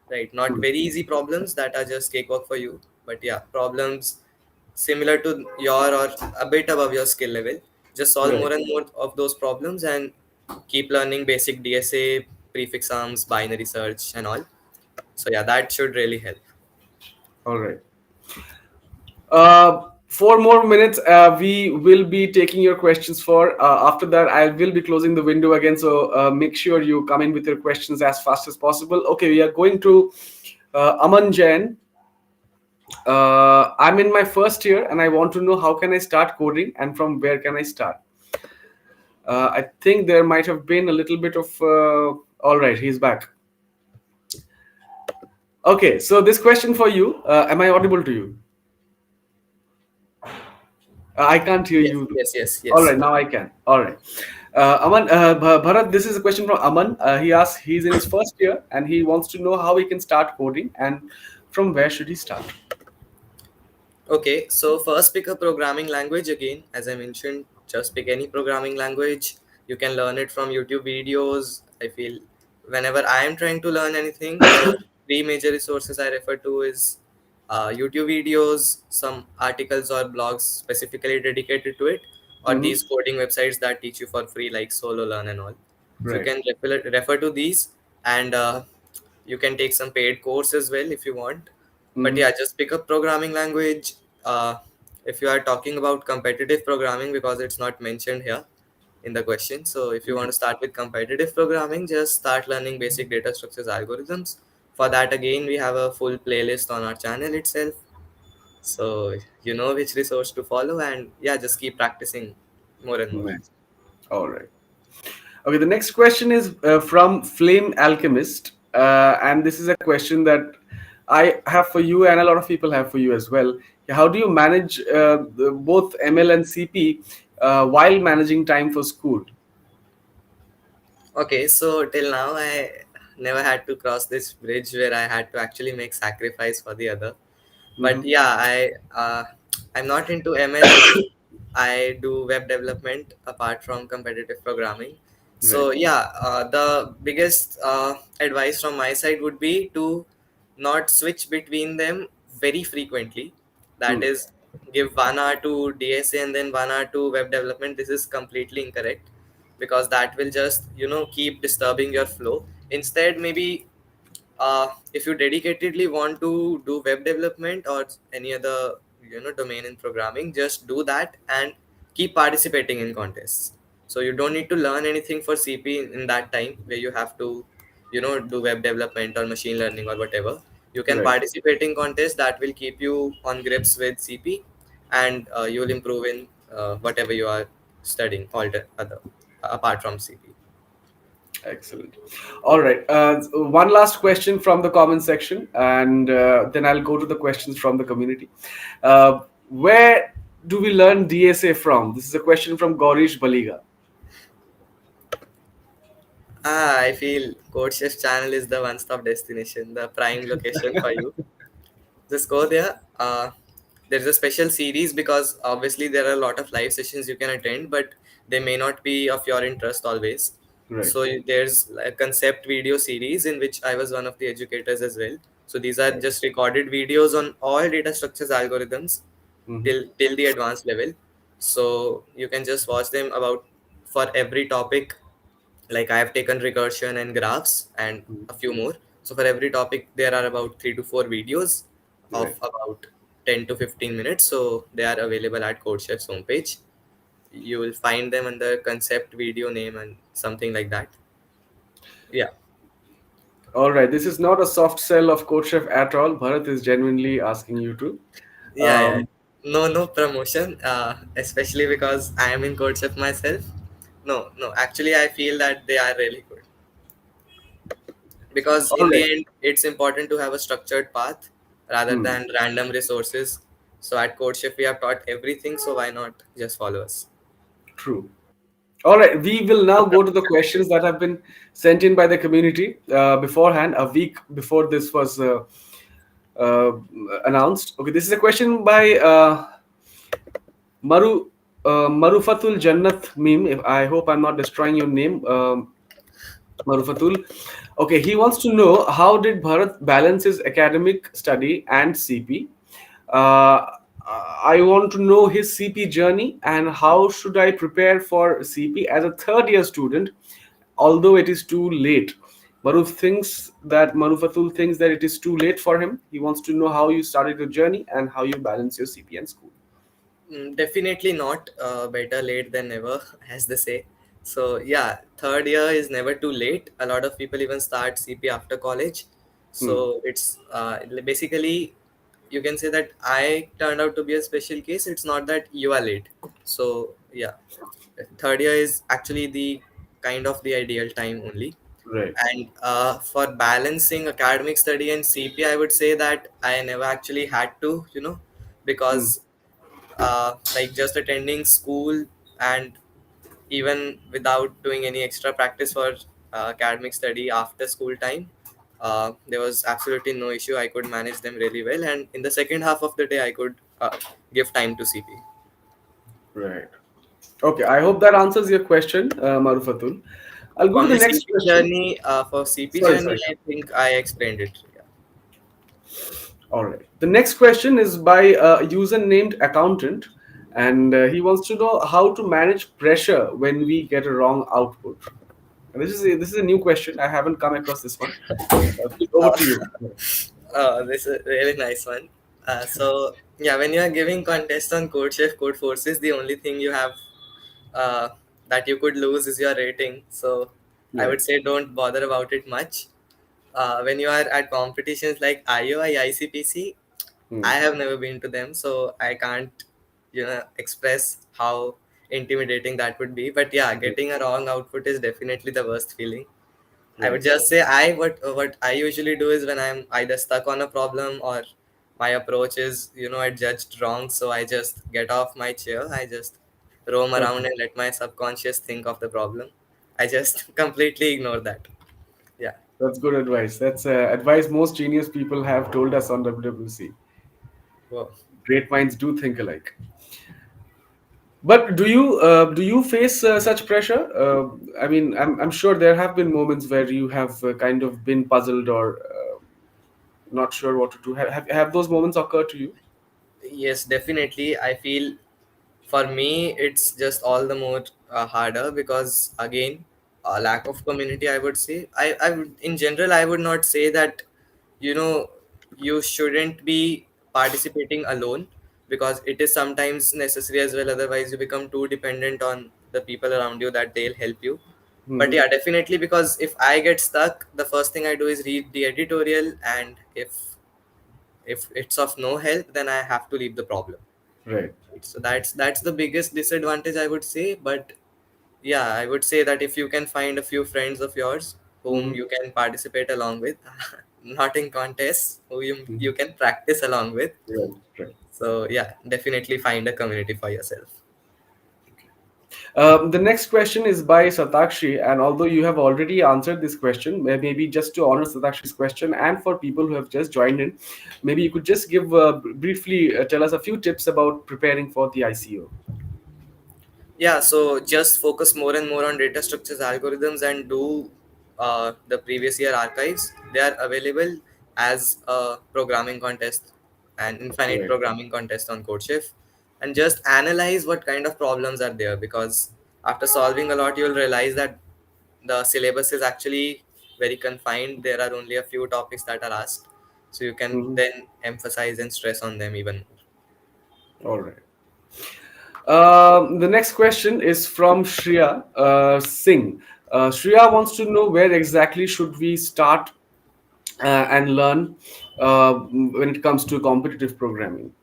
Right, not Hmm. very easy problems that are just cakewalk for you, but yeah, problems similar to your or a bit above your skill level. Just solve Right. more and more of those problems and keep learning basic DSA, prefix sums, binary search, and all. So yeah, that should really help. All right. 4 more minutes. We will be taking your questions for. After that, I will be closing the window again. So make sure you come in with your questions as fast as possible. Okay, we are going to Aman Jain. I'm in my first year and I want to know how can I start coding and from where can I start. I think there might have been a little bit of. All right, he's back. Okay, so this question for you. Am I audible to you? I can't hear Yes, you. yes, yes, All yes. right, now I can. All right. Aman, Bharat, this is a question from Aman. He asks, he's in his first year and he wants to know how he can start coding and from where should he start. Okay, so first pick a programming language again. As I mentioned, just pick any programming language. You can learn it from YouTube videos. I feel whenever I am trying to learn anything, the three major resources I refer to is YouTube videos, some articles or blogs specifically dedicated to it, or Hmm. these coding websites that teach you for free, like Solo Learn and all. So you Right. can refer to these, and you can take some paid course as well if you want. But Hmm. yeah, just pick up programming language. uh, if you are talking about competitive programming, because it's not mentioned here in the question, so if you want to start with competitive programming, just start learning basic data structures algorithms. For that, again, we have a full playlist on our channel itself, so you know which resource to follow, and yeah, just keep practicing more and more. Nice. All right. Okay, the next question is from Flame Alchemist. And this is a question that I have for you and a lot of people have for you as well. How do you manage both ML and CP while managing time for school? Okay, so till now I never had to cross this bridge where I had to actually make sacrifice for the other. But Hmm. yeah, I'm not into ML because I do web development apart from competitive programming. Right. So yeah, the biggest advice from my side would be to not switch between them very frequently. That Hmm. is, give 1 hour to DSA and then 1 hour to web development. This is completely incorrect, because that will just keep disturbing your flow. Instead, maybe if you dedicatedly want to do web development or any other domain in programming, just do that and keep participating in contests. So you don't need to learn anything for CP in that time where you have to do web development or machine learning or whatever. You can Right. participate in contests that will keep you on grips with CP, and you'll improve in whatever you are studying other apart from CP. Excellent. All right. One last question from the comment section, and then I'll go to the questions from the community. Where do we learn DSA from? This is a question from Gaurish Baliga. I feel CodeChef channel is the one-stop destination, the prime location for you. Just go there. There's a special series because obviously there are a lot of live sessions you can attend, but they may not be of your interest always. Right. So there's a concept video series in which I was one of the educators as well. So these are Right. just recorded videos on all data structures algorithms Hmm. till the advanced level. So you can just watch them about for every topic. Like I have taken recursion and graphs and a few more. So for every topic, there are about 3 to 4 videos of Right. about. 10 to 15 minutes. So they are available at CodeChef's homepage. You will find them under concept, video name, and something like that. Yeah. All right, this is not a soft sell of CodeChef at all. Bharat is genuinely asking you to. Yeah, yeah. Um, No, no promotion, especially because I am in CodeChef myself. No, no. Actually, I feel that they are really good because all in the right. end, it's important to have a structured path rather Hmm, than random resources. So at CodeChef, we have taught everything. So why not just follow us? true. All right, we will now go to the questions that have been sent in by the community beforehand, a week before this was uh, announced. Okay, this is a question by Marufatul Jannat Meme. If I hope I'm not destroying your name, Marufatul. Okay, he wants to know how did Bharat balance his academic study and CP. Uh, I want to know his CP journey and how should I prepare for CP as a third year student, although it is too late. Marufatul thinks that it is too late for him. He wants to know how you started your journey and how you balance your CP and school. Definitely not. Better late than never, as they say. So yeah, third year is never too late. A lot of people even start CP after college. Hmm. So it's basically, you can say that I turned out to be a special case. It's not that you are late. So yeah, third year is actually the kind of the ideal time only. Right. And for balancing academic study and CP, I would say that I never actually had to, Hmm. because like just attending school and even without doing any extra practice for academic study after school time, there was absolutely no issue. I could manage them really well, and in the second half of the day I could give time to CP. Right. Okay, I hope that answers your question, Marufatul. I'll go to On the the next CP question. journey, for CP Sorry, journey, sorry. I think I explained it. Yeah. All right. The next question is by a user named Accountant, and he wants to know how to manage pressure when we get a wrong output. And this is a new question. I haven't come across this one. Over to you. This is a really nice one. So yeah, when you are giving contest on CodeChef, Code Forces, the only thing you have uh, that you could lose is your rating. So I Right. would say don't bother about it much. When you are at competitions like IOI, ICPC, Hmm. I have never been to them, so I can't, express how intimidating that would be. But yeah, getting a wrong output is definitely the worst feeling. I would Right. just say what I usually do is when I'm either stuck on a problem or my approach is I judged wrong, so I just get off my chair. I just roam Okay. around and let my subconscious think of the problem. I just completely ignore that. Yeah. That's good advice. That's advice most genius people have told us on WWC. Wow. Great minds do think alike. But do you face such pressure? I mean, I'm sure there have been moments where you have kind of been puzzled or not sure what to do. Have those moments occurred to you? Yes, definitely. I feel for me it's just all the more harder because again, a lack of community. I would say in general I would not say that you know you shouldn't be participating alone, because it is sometimes necessary as well. Otherwise, you become too dependent on the people around you that they'll help you. But Hmm. yeah, definitely, because if I get stuck, the first thing I do is read the editorial, and if it's of no help, then I have to leave the problem. Right. So that's the biggest disadvantage, I would say. But yeah, I would say that if you can find a few friends of yours whom Hmm. you can participate along with, not in contests, who you Hmm. can practice along with. Right. Right. So yeah, definitely find a community for yourself. The next question is by Satakshi, and although you have already answered this question, maybe just to honor Satakshi's question, and for people who have just joined in, maybe you could just give briefly tell us a few tips about preparing for the ICO. Yeah, so just focus more and more on data structures, algorithms, and do the previous year archives. They are available as a programming contest, an infinite Right. programming contest on CodeChef, and just analyze what kind of problems are there. Because after solving a lot, you'll realize that the syllabus is actually very confined. There are only a few topics that are asked, so you can Mhm. then emphasize and stress on them even more. All right. The next question is from Shreya Singh. Shreya wants to know where exactly should we start and learn when it comes to competitive programming.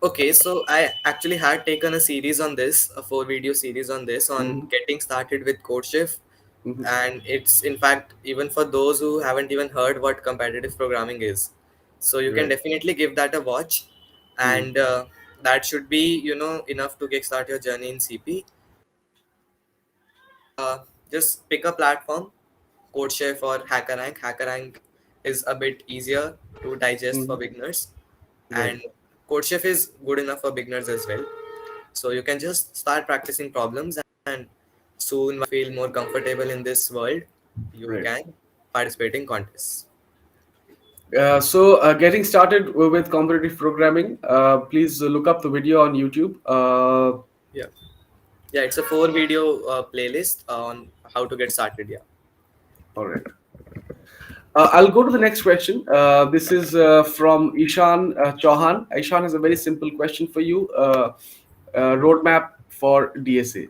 Okay, so I actually had taken a series on this, a 4 video series on this, on Hmm. getting started with CodeChef. Hmm. And it's in fact even for those who haven't even heard what competitive programming is. So you can Right. definitely give that a watch, Hmm. and that should be, enough to kickstart your journey in CP. Just pick a platform, CodeChef or HackerRank. HackerRank is a bit easier to digest for Hmm. beginners, Right. and CodeChef is good enough for beginners as well. So you can just start practicing problems, and soon, once you feel more comfortable in this world, you Right. can participate in contests. So, getting started with competitive programming, please look up the video on YouTube. Yeah, yeah, it's a 4 video playlist on how to get started. Yeah. All right. I'll go to the next question. This is from Ishan Chauhan. Ishan has a very simple question for you. Roadmap for DSA.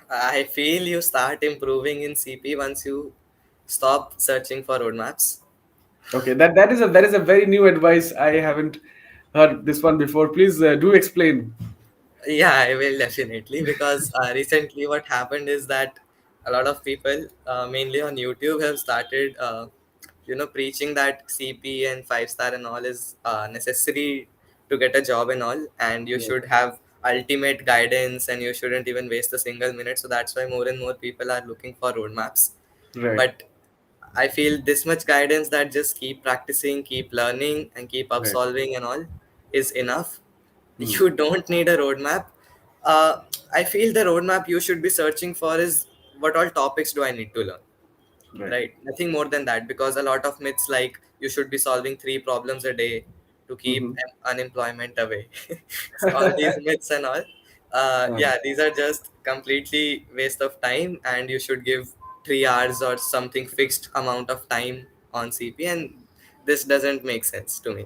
I feel you start improving in CP once you stop searching for roadmaps. Okay, that is a very new advice. I haven't heard this one before. Please do explain. Yeah, I will definitely, because recently what happened is that a lot of people, mainly on YouTube, have started, preaching that CP and 5 star and all is necessary to get a job and all, and you Right. should have ultimate guidance and you shouldn't even waste a single minute. So that's why more and more people are looking for roadmaps. Right. But I feel this much guidance, that just keep practicing, keep learning, and keep up Right. solving and all, is enough. Hmm. You don't need a roadmap. uh, I feel the roadmap you should be searching for is, what all topics do I need to learn, Right. right? Nothing more than that, because a lot of myths like you should be solving 3 problems a day to keep Hmm. unemployment away. So all these myths and all, yeah, these are just completely waste of time, and you should give 3 hours or something fixed amount of time on CP, and this doesn't make sense to me.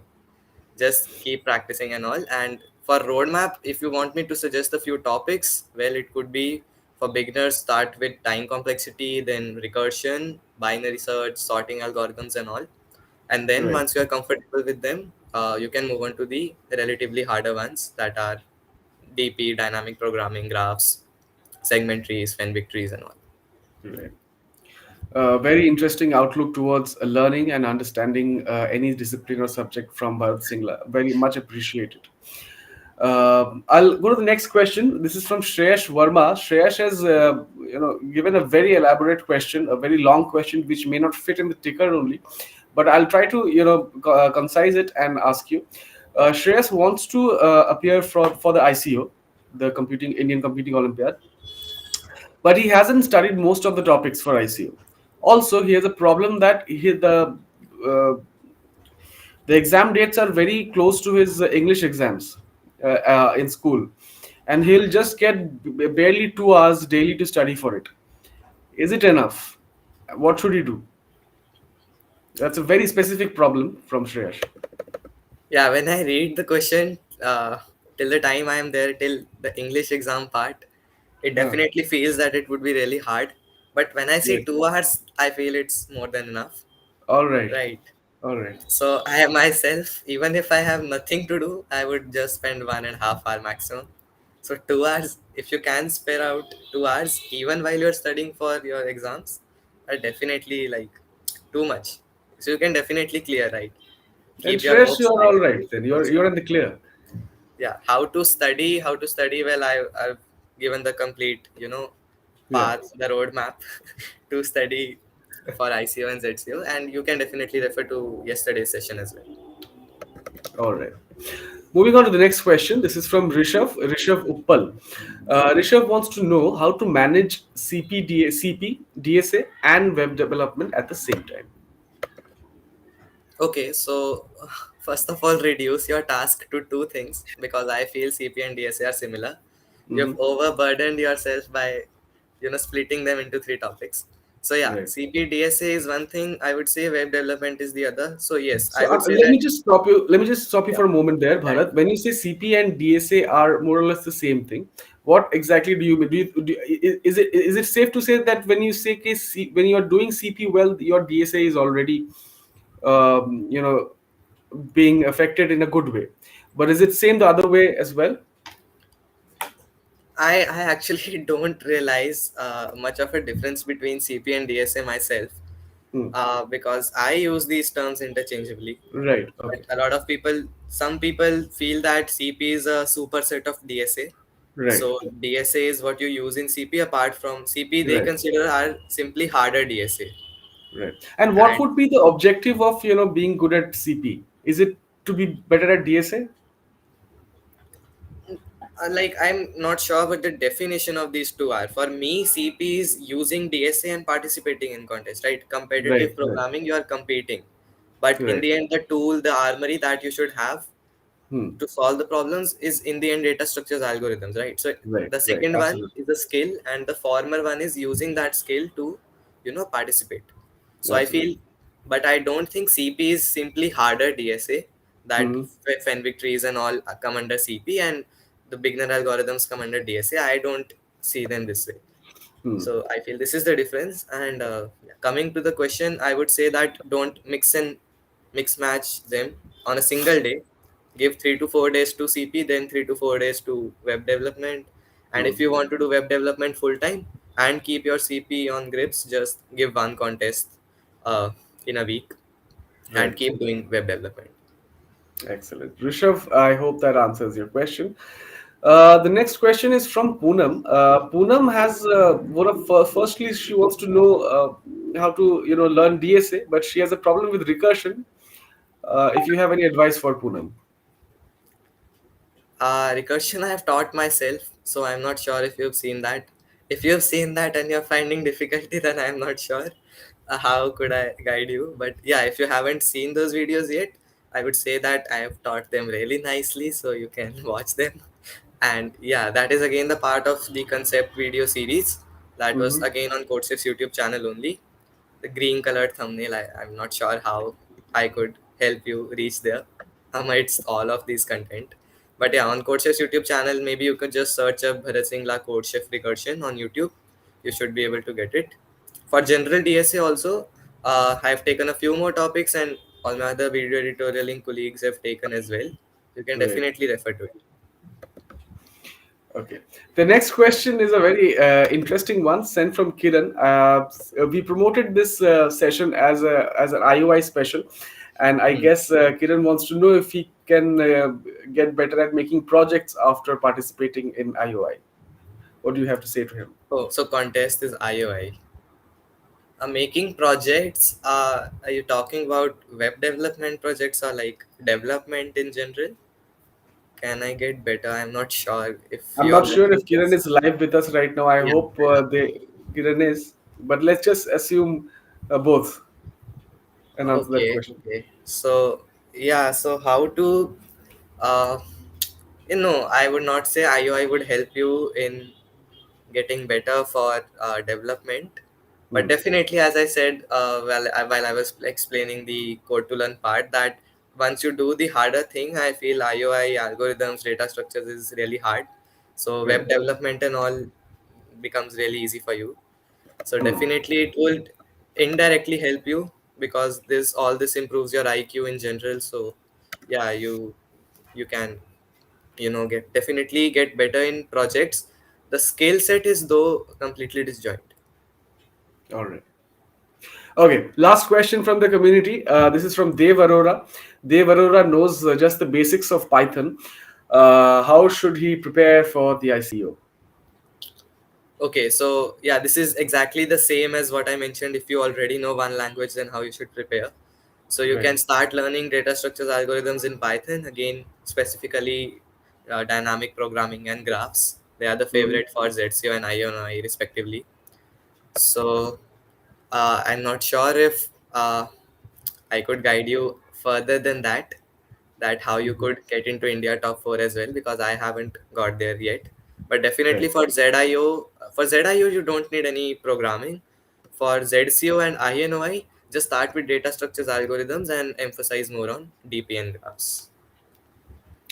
Just keep practicing and all. And for roadmap, if you want me to suggest a few topics, well, it could be, for beginners, start with time complexity, then recursion, binary search, sorting algorithms and all. And then Right. once you are comfortable with them, you can move on to the relatively harder ones, that are DP, dynamic programming, graphs, segment trees, Fenwick trees and all. Right. Very interesting outlook towards learning and understanding any discipline or subject from Bharat Singla. Very much appreciated. I'll go to the next question. This is from Shreyash Verma. Shreyash has, given a very elaborate question, a very long question, which may not fit in the ticker only, but I'll try to, concise it and ask you. Shreyash wants to appear for the ICO, the Computing Indian Computing Olympiad, but he hasn't studied most of the topics for ICO. Also, he has a problem that uh, the exam dates are very close to his English exams in school, and he'll just get barely 2 hours daily to study for it. Is it enough? What should he do? That's a very specific problem from Shreyash. Yeah, when I read the question, till the time I am there, till the English exam part, it Huh. definitely feels that it would be really hard. But when I see Yes. 2 hours, I feel it's more than enough, All right. right? All right. So I myself, even if I have nothing to do, I would just spend 1.5 hour maximum. So 2 hours, if you can spare out 2 hours, even while you're studying for your exams, are definitely like too much. So you can definitely clear, right? Then Keep your Shreyash, hopes you're high. all right. Then you're in the clear. Yeah, how to study, well, I've given the complete, Yeah. path, the roadmap to study for ICO and ZCO, and you can definitely refer to yesterday's session as well. All right. Moving on to the next question. This is from Rishav Uppal. Rishav wants to know how to manage CP, DSA, and web development at the same time. Okay, so first of all, reduce your task to 2 things, because I feel CP and DSA are similar. Hmm. You've overburdened yourself by, splitting them into 3 topics. So yeah, Right. CP DSA is one thing. I would say web development is the other. So yes, So I would say let that. me just stop you. Let me just stop you Yeah, for a moment there, yeah. Bharat. When you say CP and DSA are more or less the same thing, what exactly do you mean? Is it safe to say that when you say when you are doing CP well, your DSA is already you know being affected in a good way? But is it same the other way as well? I actually don't realize much of a difference between CP and DSA myself, Hmm. because I use these terms interchangeably. Right. Okay. But a lot of people, some people feel that CP is a superset of DSA. Right. So DSA is what you use in CP. Apart from CP, they Right. consider are simply harder DSA. Right. And what And would be the objective of being good at CP? Is it to be better at DSA? like, I'm not sure what the definition of these two are. For me, CP is using DSA and participating in contest, right? Right. Competitive Right. programming, you are competing. But in Right. the end, the tool, the armory that you should have Hmm. to solve the problems is in the end data structures algorithms, right? So Right. the Right. second one Absolutely. is a skill, and the former one is using that skill to, participate. So I feel, Absolutely. but I don't think CP is simply harder DSA, that Hmm. Fenwick trees and all come under CP, and the beginner algorithms come under DSA. I don't see them this way. Hmm. So I feel this is the difference. And coming to the question, I would say that don't mix match them on a single day. Give 3 to 4 days to CP, then 3 to 4 days to web development. And Hmm. if you want to do web development full time and keep your CP on grips, just give one contest uh, in a week and Right. keep doing web development. Excellent. Rishabh, I hope that answers your question. The next question is from Poonam. Poonam has firstly she wants to know how to learn DSA, but she has a problem with recursion. If you have any advice for Poonam. Recursion I have taught myself, so I'm not sure if you've seen that. If you've seen that and you're finding difficulty, then I'm not sure how could I guide you. But yeah, if you haven't seen those videos yet, I would say that I have taught them really nicely, so you can watch them. And yeah, that is again the part of the concept video series that was Mm-hmm. again on CodeChef's YouTube channel only. The green colored thumbnail, I'm not sure how I could help you reach there amidst all of these content. But yeah, on CodeChef's YouTube channel, maybe you could just search up Bharat Singla CodeChef Recursion on YouTube. You should be able to get it. For general DSA also, I've taken a few more topics, and all my other video editorialing colleagues have taken as well. You can Right. definitely refer to it. Okay. The next question is a very interesting one sent from Kiran. We promoted this session as an IOI special, and I Hmm. guess Kiran wants to know if he can get better at making projects after participating in IOI. What do you have to say to him? Oh, so contest is IOI. Making projects, are you talking about web development projects or like development in general? Can I get better? I'm not sure if I'm you're not sure looking if for. Kiran is live with us right now. I Yeah, hope Kiran is, but let's just assume both and answer that okay, question. okay. So yeah, so how to, uh I would not say IOI would help you in getting better for development. But Hmm. definitely, as I said, while I was explaining the code to learn part, that once you do the harder thing, I feel IOI algorithms, data structures is really hard. So Right. web development and all becomes really easy for you. So Hmm. definitely, it will indirectly help you, because this improves your IQ in general. So yeah, you can get definitely get better in projects. The skill set is though completely disjoint. All right. Okay, last question from the community. This is from Dev Arora. Dev Arora knows just the basics of Python. How should he prepare for the ICO? Okay, so yeah, this is exactly the same as what I mentioned. If you already know one language, then how you should prepare. So you Right. can start learning data structures algorithms in Python, again specifically dynamic programming and graphs. They are the Mhm. favorite for ZCO and IONI respectively. So I'm not sure if I could guide you further than that, that how you Mhm. could get into India top four as well, because I haven't got there yet. But definitely Right. for ZIO, you don't need any programming. For ZCO and INOI, just start with data structures algorithms and emphasize more on DPN graphs.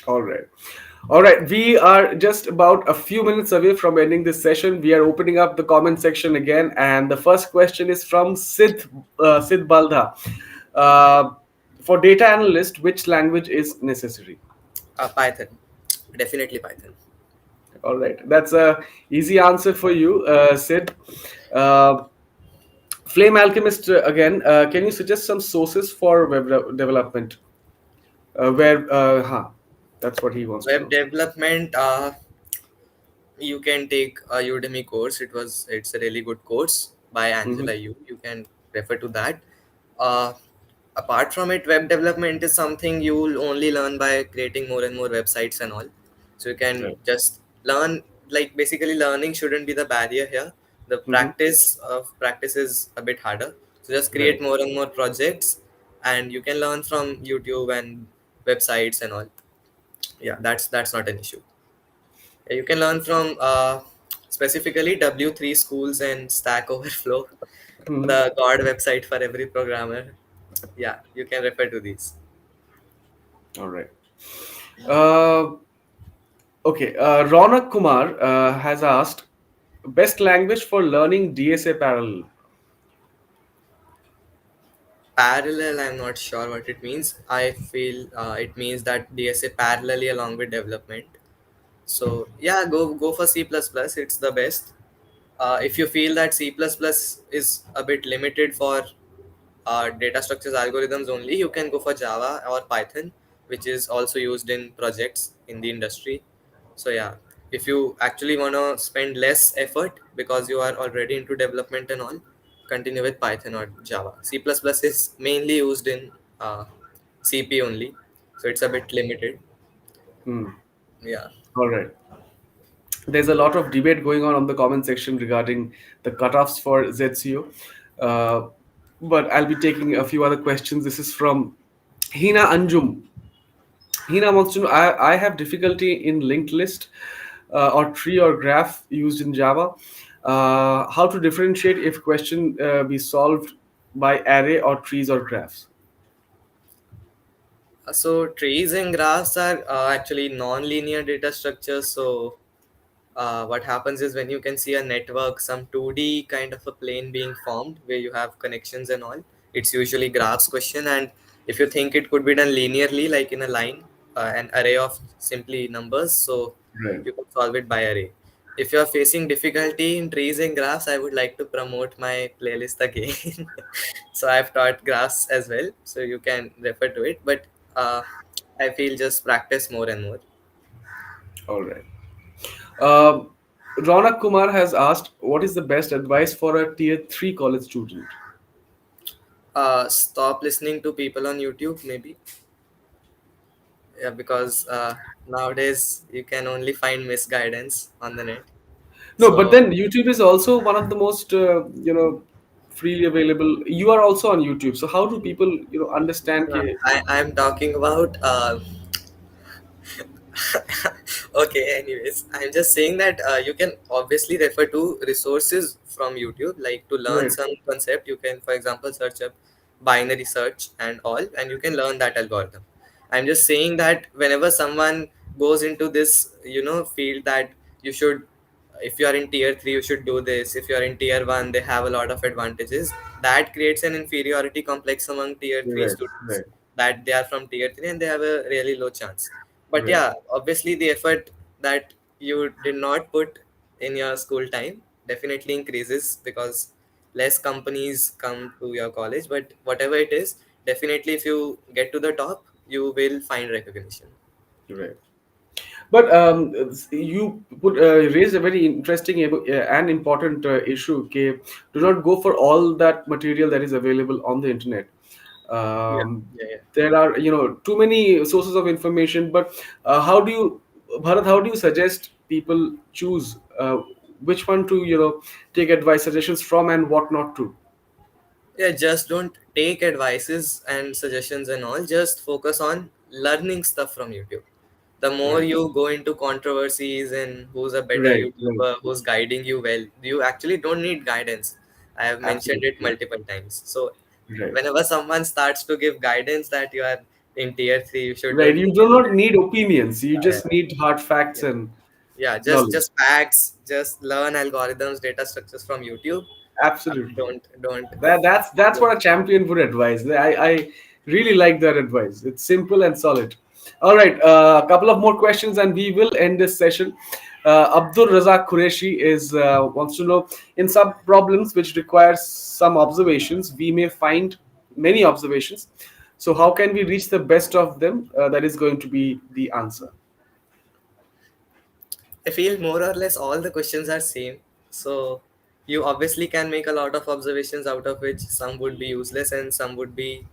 All right. All right. We are just about a few minutes away from ending this session. We are opening up the comment section again. And the first question is from Sid Baldha. Uh, for data analyst, which language is necessary? Python, definitely Python. All right. That's a easy answer for you, Sid. Uh, Flame Alchemist, again, can you suggest some sources for development? That's what he wants to Web know. development, you can take a Udemy course. It's a really good course by Hmm. Angela Yu. You can refer to that. Uh, Apart from it, web development is something you will only learn by creating more and more websites and all. So you can Right. just learn, like basically learning shouldn't be the barrier here. The Hmm. practice is a bit harder. So just create Right. more and more projects, and you can learn from YouTube and websites and all. Yeah, that's not an issue. Yeah, you can learn from specifically W3 schools and Stack Overflow, Hmm. the God website for every programmer. Yeah, you can refer to these. All right. Uh, okay. Ronak Kumar has asked best language for learning DSA parallel. Parallel, I'm not sure what it means. I feel it means that DSA parallelly along with development. So yeah, go for C++. It's the best. If you feel that C++ is a bit limited for data structures algorithms only, you can go for Java or Python, which is also used in projects in the industry. So yeah, if you actually want to spend less effort because you are already into development and all, continue with Python or Java. C++ is mainly used in uh, CP only, so it's a bit limited. Hmm. Yeah. All right. There's a lot of debate going on the comment section regarding the cutoffs for ZCO. Uh, but I'll be taking a few other questions. This is from Hina Anjum. Hina wants to know, I have difficulty in linked list or tree or graph used in Java. How to differentiate if question be solved by array or trees or graphs? So trees and graphs are actually non-linear data structures. So what happens is when you can see a network, some 2D kind of a plane being formed where you have connections and all, it's usually graphs question. And if you think it could be done linearly, like in a line, an array of simply numbers, so Right. you could solve it by array. If you are facing difficulty in trees and graphs, I would like to promote my playlist again. So I've taught graphs as well, so you can refer to it. But uh, I feel just practice more and more. All right. Um Ronak Kumar has asked, what is the best advice for a tier 3 college student? Stop listening to people on YouTube, maybe. Yeah, because nowadays you can only find misguidance on the net. No, but So then YouTube is also one of the most, freely available. You are also on YouTube. So how do people, understand? I'm talking about okay, anyways, I'm just saying that you can obviously refer to resources from YouTube, like to learn Right, some concept. You can, for example, search up binary search and all, and you can learn that algorithm. I'm just saying that whenever someone goes into this, field, that you should, if you are in tier 3, you should do this. If you are in tier 1, they have a lot of advantages. That creates an inferiority complex among tier 3 right, students, right, that they are from tier 3 and they have a really low chance. But right, yeah, obviously the effort that you did not put in your school time definitely increases because less companies come to your college. But whatever it is, definitely if you get to the top, you will find recognition. right. But you raised a very interesting and important issue. Okay, do not go for all that material that is available on the internet. Yeah, Um, yeah, there are too many sources of information. But how do you, Bharat? How do you suggest people choose which one to take advice suggestions from and what not to? yeah. Just don't take advices and suggestions and all. Just focus on learning stuff from YouTube. The more Right, you go into controversies and who's a better right, right, YouTuber, who's guiding you well, you actually don't need guidance. I have mentioned Absolutely. it multiple times. So Right. whenever someone starts to give guidance that you are in tier 3, you should Right. do. You do not need opinions. You Yeah, just need hard facts yeah, and yeah. knowledge. Just facts. Just learn algorithms, data structures from YouTube. Absolutely. That's Don't. what a champion would advise. I really like that advice. It's simple and solid. All right, a couple of more questions and we will end this session. Abdul Razak Qureshi is wants to know, in some problems which requires some observations, we may find many observations. So how can we reach the best of them? That is going to be the answer. I feel more or less all the questions are same. So you obviously can make a lot of observations out of which some would be useless and some would be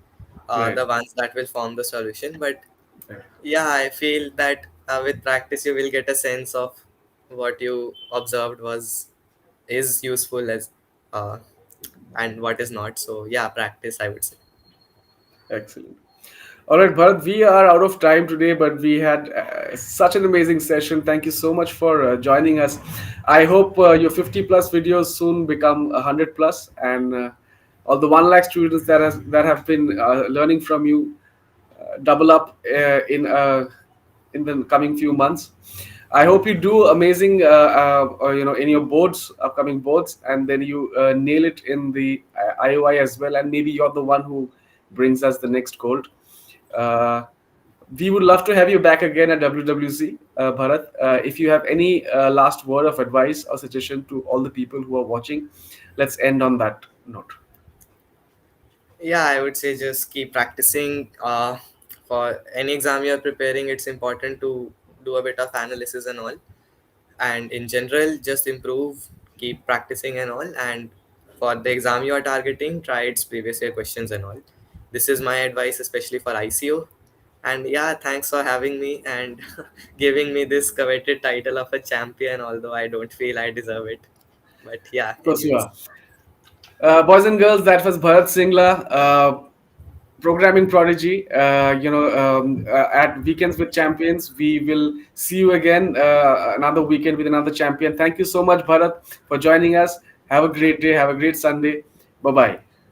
Right. the ones that will form the solution. But Right. yeah, I feel that with practice you will get a sense of what you observed was is useful as uh, and what is not. So yeah, practice I would say. Excellent. All right, Bharat, we are out of time today, but we had such an amazing session. Thank you so much for joining us. I hope your 50 plus videos soon become 100 plus, and all the 1 lakh students that have been learning from you double up in the coming few months. I hope you do amazing, in your boards, upcoming boards, and then you nail it in the IOI as well. And maybe you're the one who brings us the next gold. Uh, we would love to have you back again at WWC, Bharat. If you have any last word of advice or suggestion to all the people who are watching, let's end on that note. Yeah, I would say just keep practicing. For any exam you're preparing, it's important to do a bit of analysis and all. And in general, just improve, keep practicing and all. And for the exam you are targeting, try its previous year questions and all. This is my advice, especially for ICO. And yeah, thanks for having me and giving me this coveted title of a champion, although I don't feel I deserve it. But yeah, Of course, you anyways. are. Boys and girls, that was Bharat Singla, programming prodigy. At Weekends with Champions, we will see you again another weekend with another champion. Thank you so much, Bharat, for joining us. Have a great day. Have a great Sunday. Bye bye.